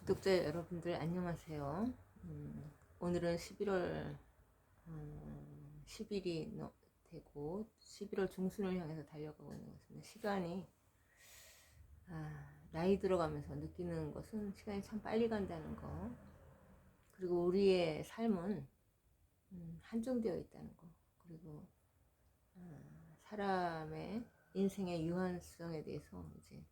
구독자 여러분들 안녕하세요. 오늘은 11월 10일이 되고 11월 중순을 향해서 달려가고 있는 것 같습니다. 시간이 나이 들어가면서 느끼는 것은 시간이 참 빨리 간다는 거, 그리고 우리의 삶은 한정되어 있다는 거, 그리고 사람의 인생의 유한성에 대해서 이제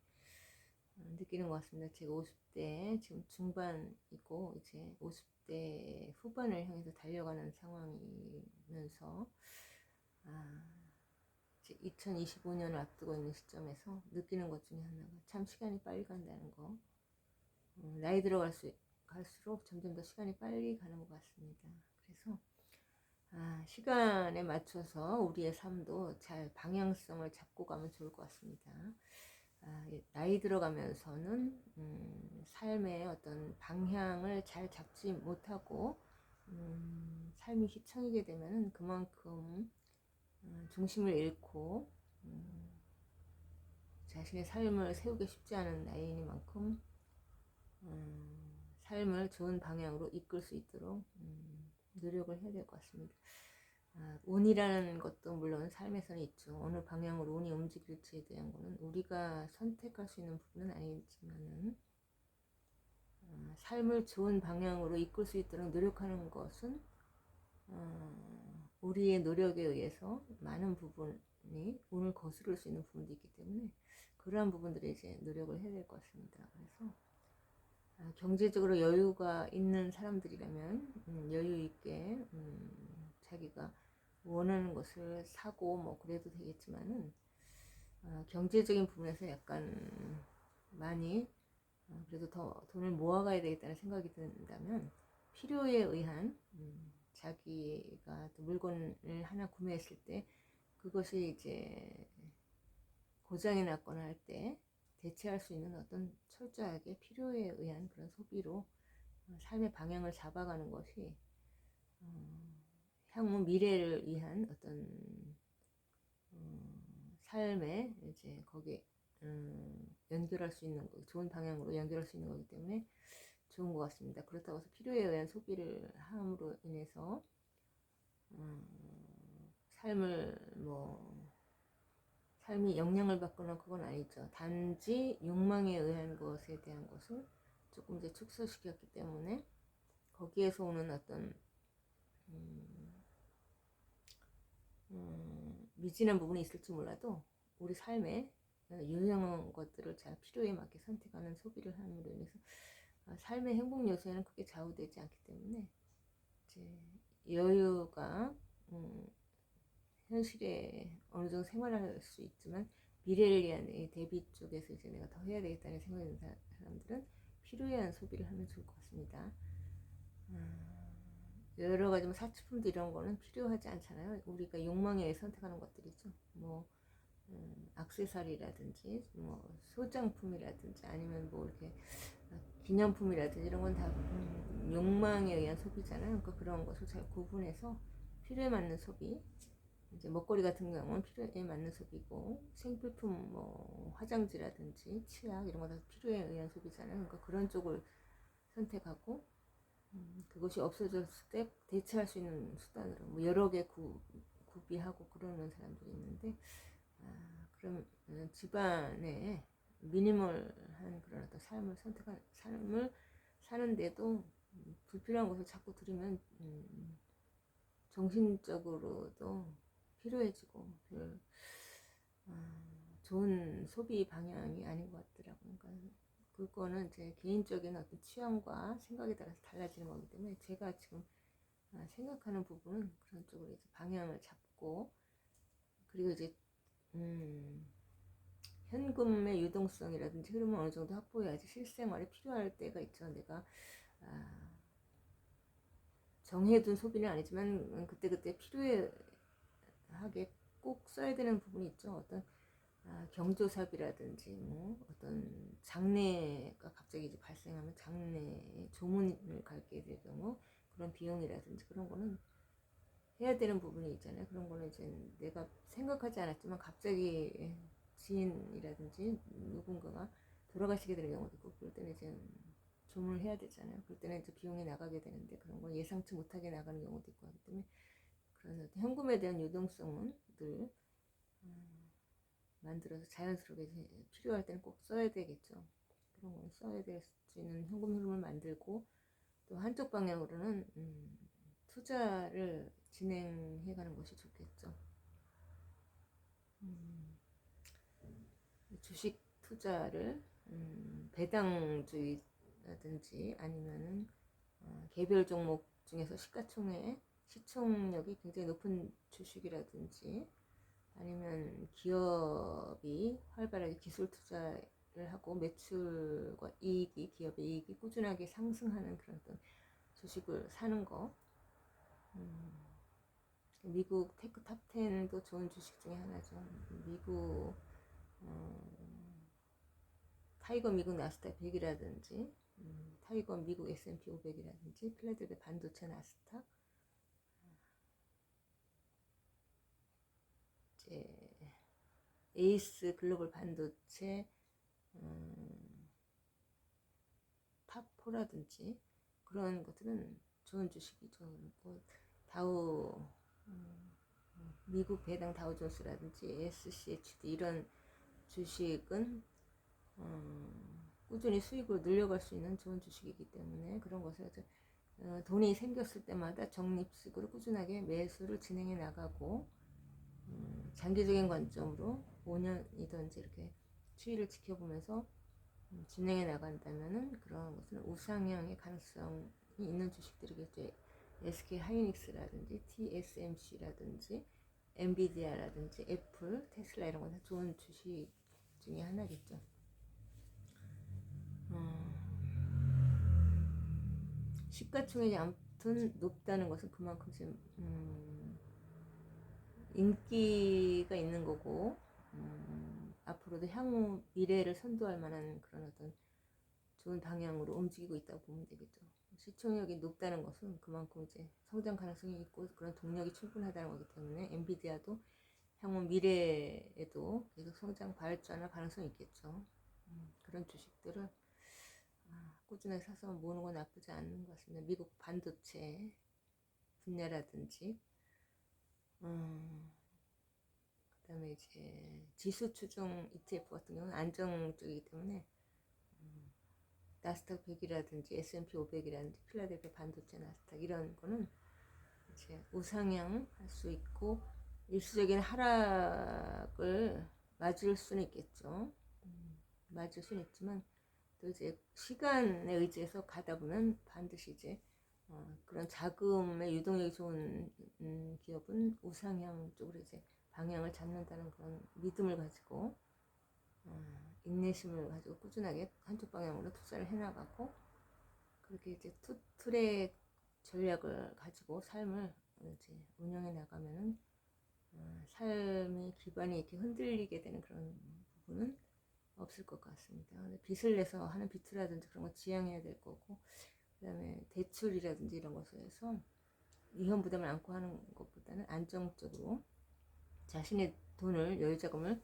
느끼는 것 같습니다. 제가 50대 지금 중반이고 이제 50대 후반을 향해서 달려가는 상황이면서 이제 2025년을 앞두고 있는 시점에서 느끼는 것 중에 하나가 참 시간이 빨리 간다는 거. 나이 갈수록 점점 더 시간이 빨리 가는 것 같습니다. 그래서 시간에 맞춰서 우리의 삶도 잘 방향성을 잡고 가면 좋을 것 같습니다. 나이 들어가면서는 삶의 어떤 방향을 잘 잡지 못하고 삶이 휘청이게 되면 그만큼 중심을 잃고 자신의 삶을 세우기 쉽지 않은 나이니만큼 삶을 좋은 방향으로 이끌 수 있도록 노력을 해야 될 것 같습니다. 운이라는 것도 물론 삶에서는 있죠. 어느 방향으로 운이 움직일지에 대한 거는 우리가 선택할 수 있는 부분은 아니지만은 삶을 좋은 방향으로 이끌 수 있도록 노력하는 것은 우리의 노력에 의해서 많은 부분이 운을 거스를 수 있는 부분도 있기 때문에 그러한 부분들에 이제 노력을 해야 될 것 같습니다. 그래서 경제적으로 여유가 있는 사람들이라면 여유 있게 자기가 원하는 것을 사고 뭐 그래도 되겠지만은 경제적인 부분에서 약간 많이 그래도 더 돈을 모아가야 되겠다는 생각이 든다면 필요에 의한 자기가 또 물건을 하나 구매했을 때 그것이 이제 고장이 났거나 할 때 대체할 수 있는 어떤 철저하게 필요에 의한 그런 소비로 삶의 방향을 잡아가는 것이 향후 미래를 위한 어떤 삶에 이제 거기에 연결할 수 있는 좋은 방향으로 연결할 수 있는 거기 때문에 좋은 것 같습니다. 그렇다고 해서 필요에 의한 소비를 함으로 인해서 삶이 영향을 받거나 그건 아니죠. 단지 욕망에 의한 것에 대한 것을 조금 이제 축소시켰기 때문에 거기에서 오는 어떤 미진한 부분이 있을지 몰라도 우리 삶에 유용한 것들을 잘 필요에 맞게 선택하는 소비를 함으로 인해서 삶의 행복 요소에는 크게 좌우되지 않기 때문에 이제 여유가 현실에 어느 정도 생활할 수 있지만 미래를 위한 대비 쪽에서 이제 내가 더 해야 되겠다는 생각이 드는 사람들은 필요에 의한 소비를 하면 좋을 것 같습니다. 여러 가지 사치품도 이런 거는 필요하지 않잖아요. 우리가 욕망에 의해 선택하는 것들이죠. 뭐 액세서리라든지 뭐 소장품이라든지 아니면 뭐 이렇게 기념품이라든지 이런 건 다 욕망에 의한 소비잖아요. 그러니까 그런 것을 잘 구분해서 필요에 맞는 소비, 이제 먹거리 같은 경우는 필요에 맞는 소비고 생필품 뭐 화장지라든지 치약 이런 거 다 필요에 의한 소비잖아요. 그러니까 그런 쪽을 선택하고 그것이 없어졌을 때 대체할 수 있는 수단으로 뭐 여러 개 구비하고 그러는 사람들이 있는데 그럼 집안에 미니멀한 그런 어떤 삶을 선택한 삶을 사는데도 불필요한 것을 자꾸 들이면 정신적으로도 피로해지고 별 좋은 소비 방향이 아닌 것 같더라고요. 그러니까 그거는 제 개인적인 어떤 취향과 생각에 따라서 달라지는 거기 때문에 제가 지금 생각하는 부분은 그런 쪽으로 이제 방향을 잡고 그리고 이제 현금의 유동성이라든지 흐름을 어느 정도 확보해야지 실생활에 필요할 때가 있죠. 내가 정해둔 소비는 아니지만 그때그때 필요하게 꼭 써야 되는 부분이 있죠. 어떤 경조사비라든지 뭐 어떤 장례가 갑자기 이제 발생하면 장례에 조문을 갈게 될 경우 그런 비용이라든지 그런 거는 해야 되는 부분이 있잖아요. 그런 거는 이제 내가 생각하지 않았지만 갑자기 지인이라든지 누군가가 돌아가시게 되는 경우도 있고 그럴 때는 이제 조문을 해야 되잖아요. 그럴 때는 이제 비용이 나가게 되는데 그런 걸 예상치 못하게 나가는 경우도 있고 하기 때문에 그런 어떤 현금에 대한 유동성은 늘 만들어서 자연스럽게 필요할 때는 꼭 써야 되겠죠. 그런 걸 써야 될 수 있는 현금 흐름을 만들고 또 한쪽 방향으로는 투자를 진행해 가는 것이 좋겠죠. 주식 투자를 배당주의라든지 아니면은 개별 종목 중에서 시총력이 굉장히 높은 주식이라든지 아니면 기업이 활발하게 기술 투자를 하고 매출과 기업의 이익이 꾸준하게 상승하는 그런 어떤 주식을 사는 거. 미국 테크 탑 10도 좋은 주식 중에 하나죠. 미국 타이거 미국 나스닥 100이라든지 타이거 미국 S&P 500이라든지 필라델피아 반도체 나스닥 이제 에이스 글로벌 반도체 탑4라든지 그런 것들은 좋은 주식이죠. 뭐 다우 미국 배당 다우존스라든지 SCHD 이런 주식은 꾸준히 수익을 늘려갈 수 있는 좋은 주식이기 때문에 그런 것을 돈이 생겼을 때마다 적립식으로 꾸준하게 매수를 진행해 나가고 장기적인 관점으로 5년이든지 이렇게 추이를 지켜보면서 진행해 나간다면은 그런 것은 우상향의 가능성이 있는 주식들이겠죠. SK 하이닉스라든지 TSMC라든지 엔비디아라든지 애플, 테슬라 이런 건 다 좋은 주식 중에 하나겠죠. 시가총액이 아무튼 높다는 것은 그만큼 지금 인기가 있는 거고 앞으로도 향후 미래를 선도할 만한 그런 어떤 좋은 방향으로 움직이고 있다고 보면 되겠죠. 시총력이 높다는 것은 그만큼 이제 성장 가능성이 있고 그런 동력이 충분하다는 거기 때문에 엔비디아도 향후 미래에도 계속 성장 발전할 가능성이 있겠죠. 그런 주식들을 꾸준히 사서 모으는 건 나쁘지 않은 것 같습니다. 미국 반도체 분야라든지 그다음에 이제 지수 추종 ETF 같은 경우는 안정적이기 때문에 나스닥 100이라든지 S&P 500이라든지 필라델피아 반도체 나스닥 이런 거는 이제 우상향 할 수 있고 일시적인 하락을 맞을 수는 있겠죠. 맞을 수는 있지만 또 이제 시간에 의지해서 가다 보면 반드시 이제 그런 자금의 유동력이 좋은 기업은 우상향 쪽으로 이제 방향을 잡는다는 그런 믿음을 가지고 인내심을 가지고 꾸준하게 한쪽 방향으로 투자를 해나가고 그렇게 이제 트랙 전략을 가지고 삶을 이제 운영해 나가면은 삶의 기반이 이렇게 흔들리게 되는 그런 부분은 없을 것 같습니다. 빚을 내서 하는 비트라든지 그런 거 지양해야 될 거고 그 다음에 대출이라든지 이런 것에서 위험 부담을 안고 하는 것보다는 안정적으로 자신의 돈을 여유자금을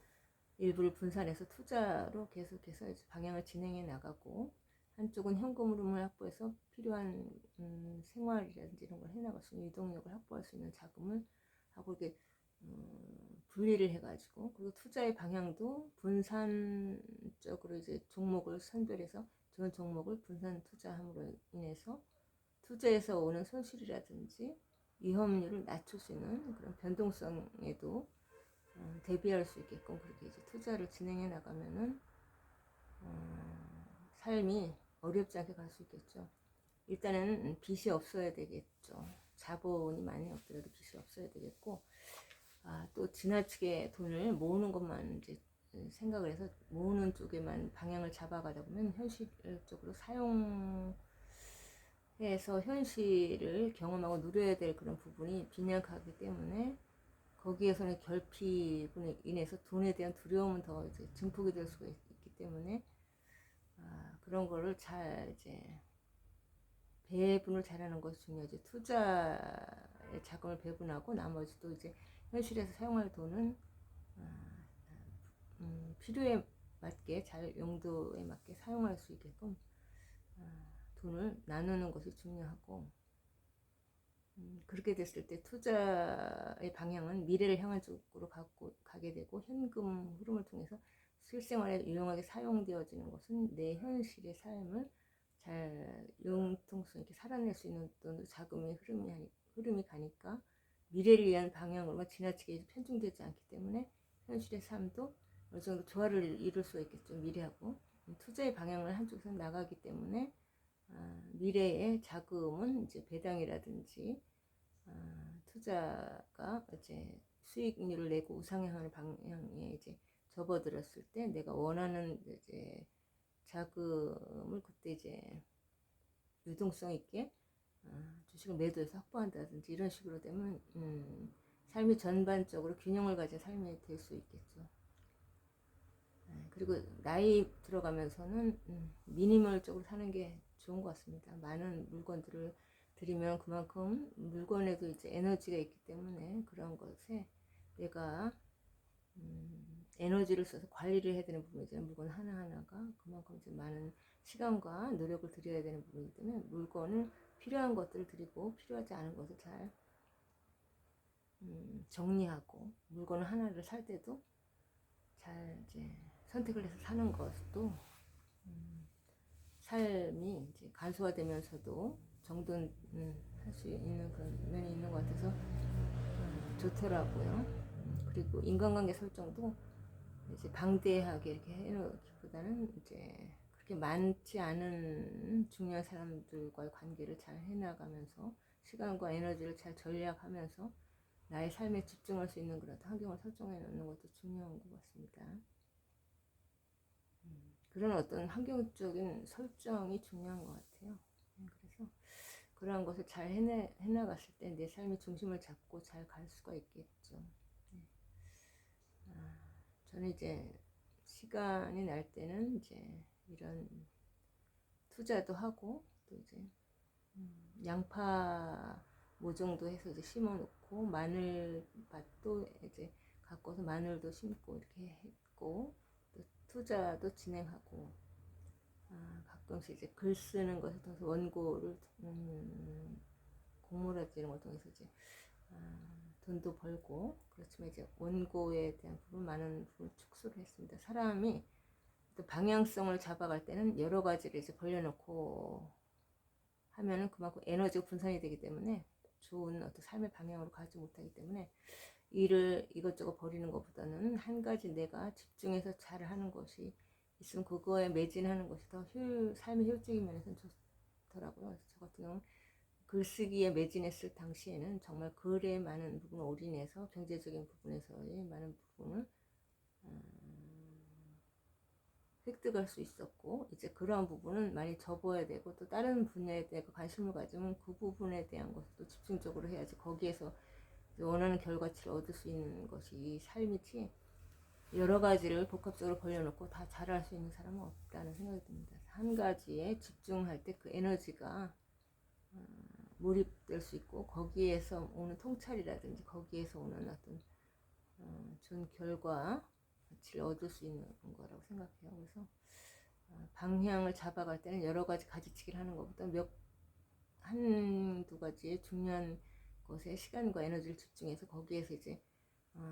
일부를 분산해서 투자로 계속해서 이제 방향을 진행해 나가고 한쪽은 현금 흐름을 확보해서 필요한 생활이라든지 이런 걸 해나갈 수 있는 유동력을 확보할 수 있는 자금을 하고 이렇게 분리를 해가지고 그리고 투자의 방향도 분산적으로 이제 종목을 선별해서 좋은 종목을 분산 투자함으로 인해서 투자에서 오는 손실이라든지 위험률을 낮출 수 있는 그런 변동성에도 대비할 수 있게끔 그렇게 이제 투자를 진행해 나가면은 삶이 어렵지 않게 갈 수 있겠죠. 일단은 빚이 없어야 되겠죠. 자본이 많이 없더라도 빚이 없어야 되겠고 또 지나치게 돈을 모으는 것만 이제 생각을 해서 모으는 쪽에만 방향을 잡아가다 보면 현실적으로 사용해서 현실을 경험하고 누려야 될 그런 부분이 빈약하기 때문에 거기에서는 결핍으로 인해서 돈에 대한 두려움은 더 이제 증폭이 될 수가 있기 때문에 그런 거를 잘 이제 배분을 잘하는 것이 중요하지. 투자의 자금을 배분하고 나머지도 이제 현실에서 사용할 돈은 필요에 맞게 잘 용도에 맞게 사용할 수 있게끔 돈을 나누는 것이 중요하고, 그렇게 됐을 때 투자의 방향은 미래를 향한 쪽으로 가게 되고, 현금 흐름을 통해서 실생활에 유용하게 사용되어지는 것은 내 현실의 삶을 잘 융통성 있게 살아낼 수 있는 어떤 자금의 흐름이 가니까 미래를 위한 방향으로만 지나치게 편중되지 않기 때문에 현실의 삶도 어느 정도 조화를 이룰 수가 있겠죠. 미래하고 투자의 방향을 한쪽에서 나가기 때문에 미래의 자금은 이제 배당이라든지 투자가 이제 수익률을 내고 우상향하는 방향에 이제 접어들었을 때 내가 원하는 이제 자금을 그때 이제 유동성 있게 주식을 매도해서 확보한다든지 이런 식으로 되면 삶이 전반적으로 균형을 가진 삶이 될 수 있겠죠. 그리고 나이 들어가면서는 미니멀적으로 사는 게 좋은 것 같습니다. 많은 물건들을 들이면 그만큼 물건에도 이제 에너지가 있기 때문에 그런 것에 내가 에너지를 써서 관리를 해야 되는 부분이잖아요. 물건 하나하나가 그만큼 이제 많은 시간과 노력을 들여야 되는 부분이기 때문에 물건을 필요한 것들을 드리고 필요하지 않은 것을 잘 정리하고 물건을 하나를 살 때도 잘 이제 선택을 해서 사는 것도 삶이 이제 간소화되면서도 정돈할 수 있는 그런 면이 있는 것 같아서 좋더라고요. 그리고 인간관계 설정도 이제 방대하게 이렇게 해놓기보다는 이제 그렇게 많지 않은 중요한 사람들과의 관계를 잘 해나가면서 시간과 에너지를 잘 전략하면서 나의 삶에 집중할 수 있는 그런 환경을 설정해 놓는 것도 중요한 것 같습니다. 그런 어떤 환경적인 설정이 중요한 것 같아요. 그래서 그러한 것을 잘 해나갔을 때 내 삶의 중심을 잡고 잘 갈 수가 있겠죠. 저는 이제 시간이 날 때는 이제 이런 투자도 하고 또 이제 양파 모종도 해서 이제 심어 놓고 마늘밭도 이제 가꿔서 마늘도 심고 이렇게 했고 또 투자도 진행하고 가끔씩 이제 글 쓰는 것에 통해서 원고를 공모라든지 걸 통해서 이제 돈도 벌고 그렇지만 이제 원고에 대한 부분 많은 부분 축소를 했습니다. 사람이 또 방향성을 잡아갈 때는 여러 가지를 이제 벌려놓고 하면은 그만큼 에너지가 분산이 되기 때문에 좋은 어떤 삶의 방향으로 가지 못하기 때문에 일을 이것저것 버리는 것보다는 한 가지 내가 집중해서 잘 하는 것이 있으면 그거에 매진하는 것이 더 삶의 효율적인 면에서는 좋더라고요. 그래서 저 같은 경우는 글쓰기에 매진했을 당시에는 정말 글에 많은 부분을 올인해서 경제적인 부분에서의 많은 부분을 획득할 수 있었고 이제 그러한 부분은 많이 접어야 되고 또 다른 분야에 대해 관심을 가지면 그 부분에 대한 것도 집중적으로 해야지 거기에서 원하는 결과치를 얻을 수 있는 것이 삶이지 여러 가지를 복합적으로 벌려놓고 다 잘할 수 있는 사람은 없다는 생각이 듭니다. 한 가지에 집중할 때 그 에너지가 몰입될 수 있고 거기에서 오는 통찰이라든지 거기에서 오는 어떤 좋은 결과치를 얻을 수 있는 거라고 생각해요. 그래서 방향을 잡아갈 때는 여러 가지 가지치기를 하는 것보다 한두 가지의 중요한 것에 시간과 에너지를 집중해서 거기에서 이제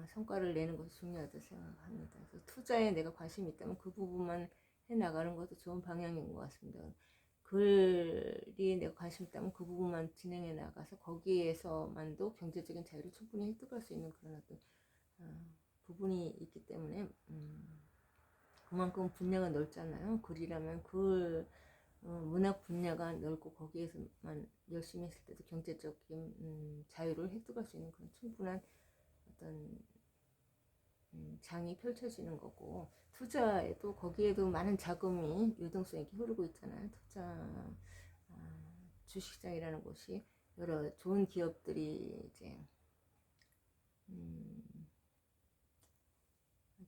성과를 내는 것이 중요하다고 생각합니다. 그래서 투자에 내가 관심이 있다면 그 부분만 해나가는 것도 좋은 방향인 것 같습니다. 글이 내가 관심 있다면 그 부분만 진행해 나가서 거기에서만도 경제적인 자유를 충분히 획득할 수 있는 그런 어떤 부분이 있기 때문에 그만큼 분야가 넓잖아요. 글이라면 글 문학 분야가 넓고 거기에서만 열심히 했을 때도 경제적인 자유를 획득할 수 있는 그런 충분한 어떤 장이 펼쳐지는 거고 투자에도 거기에도 많은 자금이 유동성 있게 흐르고 있잖아요. 주식시장이라는 곳이 여러 좋은 기업들이 이제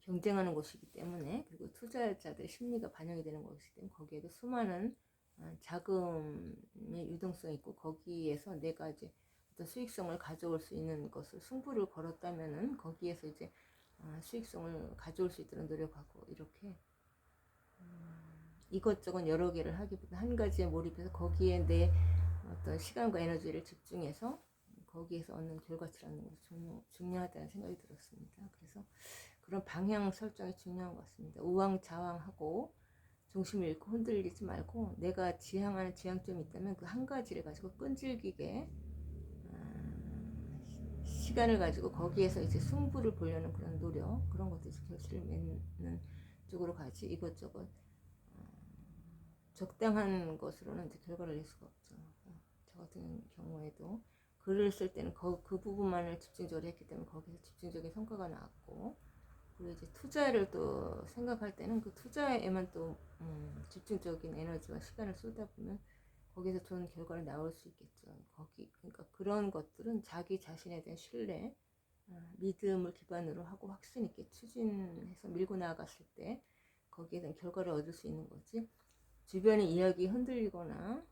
경쟁하는 곳이기 때문에 그리고 투자자들의 심리가 반영이 되는 것이기 때문에 거기에도 수많은 자금의 유동성이 있고 거기에서 내가 이제 어떤 수익성을 가져올 수 있는 것을 승부를 걸었다면은 거기에서 이제 수익성을 가져올 수 있도록 노력하고 이렇게 이것저것 여러 개를 하기보다 한 가지에 몰입해서 거기에 내 어떤 시간과 에너지를 집중해서 거기에서 얻는 결과치라는 것이 중요하다는 생각이 들었습니다. 그래서 그런 방향 설정이 중요한 것 같습니다. 우왕좌왕하고 중심을 잃고 흔들리지 말고 내가 지향하는 지향점이 있다면 그 한 가지를 가지고 끈질기게 시간을 가지고 거기에서 이제 승부를 보려는 그런 노력, 그런 것들이 결실을 맺는 쪽으로 가지, 이것저것 적당한 것으로는 이제 결과를 낼 수가 없죠. 저 같은 경우에도 글을 쓸 때는 그 부분만을 집중적으로 했기 때문에 거기서 집중적인 성과가 나왔고, 그리고 이제 투자를 또 생각할 때는 그 투자에만 또 집중적인 에너지와 시간을 쏟다 보면 거기서 좋은 결과를 나올 수 있겠죠. 그러니까 그런 것들은 자기 자신에 대한 신뢰, 믿음을 기반으로 하고 확신 있게 추진해서 밀고 나아갔을 때 거기에 대한 결과를 얻을 수 있는 거지. 주변의 이야기 흔들리거나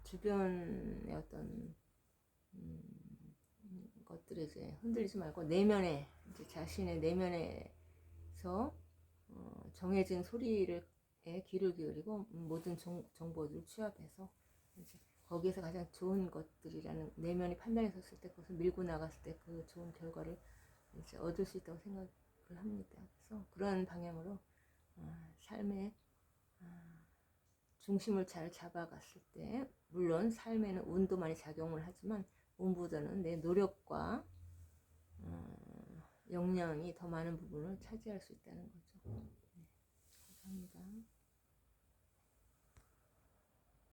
주변의 어떤 것들에 이제 흔들리지 말고 내면에 이제 자신의 내면에서 정해진 소리를 귀를 기울이고 모든 정보들을 취합해서 이제 거기에서 가장 좋은 것들이라는 내면이 판단해 섰을 때 그것을 밀고 나갔을 때 그 좋은 결과를 이제 얻을 수 있다고 생각을 합니다. 그래서 그런 방향으로 삶의 중심을 잘 잡아갔을 때, 물론 삶에는 운도 많이 작용을 하지만 운보다는 내 노력과 역량이 더 많은 부분을 차지할 수 있다는 거죠. 네, 감사합니다.